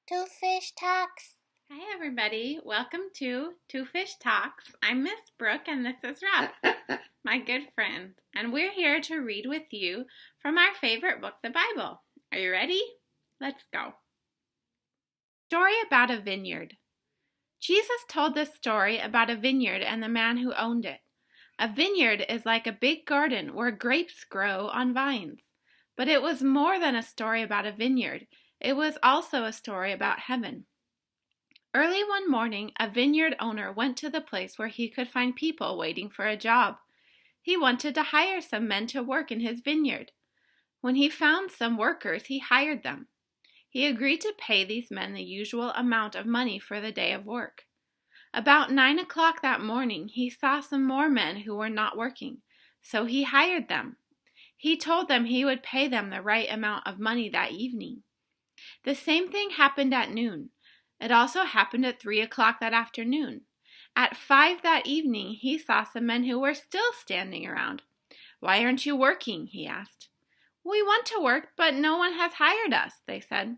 Two Fish Talks. Hi, everybody. Welcome to Two Fish Talks. I'm Miss Brooke, and this is Rob, my good friend. And we're here to read with you from our favorite book, the Bible. Are you ready? Let's go. Story about a vineyard. Jesus told this story about a vineyard and the man who owned it. A vineyard is like a big garden where grapes grow on vines. But it was more than a story about a vineyard. It was also a story about heaven. Early one morning, a vineyard owner went to the place where he could find people waiting for a job. He wanted to hire some men to work in his vineyard. When he found some workers, he hired them. He agreed to pay these men the usual amount of money for the day of work. About 9 o'clock that morning, he saw some more men who were not working, so he hired them. He told them he would pay them the right amount of money that evening. The same thing happened at noon. It also happened at 3 o'clock that afternoon. At 5 that evening, he saw some men who were still standing around. "Why aren't you working?" he asked. "We want to work, but no one has hired us," they said.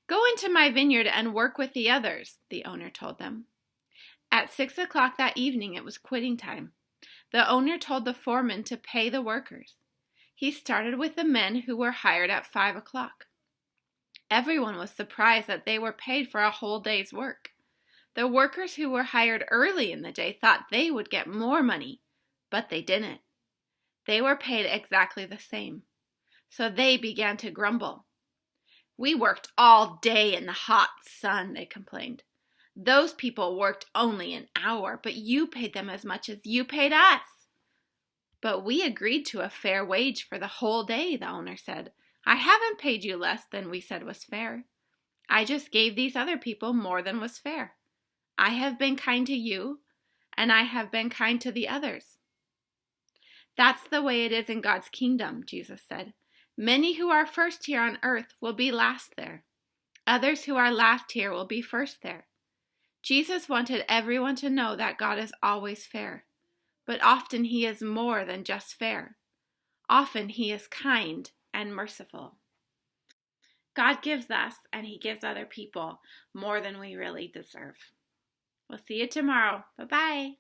"Go into my vineyard and work with the others," the owner told them. At 6 o'clock that evening, it was quitting time. The owner told the foreman to pay the workers. He started with the men who were hired at 5 o'clock. Everyone was surprised that they were paid for a whole day's work. The workers who were hired early in the day thought they would get more money, but they didn't. They were paid exactly the same. So they began to grumble. "We worked all day in the hot sun," they complained. "Those people worked only an hour, but you paid them as much as you paid us." "But we agreed to a fair wage for the whole day," the owner said. "I haven't paid you less than we said was fair. I just gave these other people more than was fair. I have been kind to you, and I have been kind to the others." "That's the way it is in God's kingdom," Jesus said. "Many who are first here on earth will be last there. Others who are last here will be first there." Jesus wanted everyone to know that God is always fair, but often He is more than just fair. Often He is kind and merciful. God gives us, and He gives other people, more than we really deserve. We'll see you tomorrow. Bye-bye.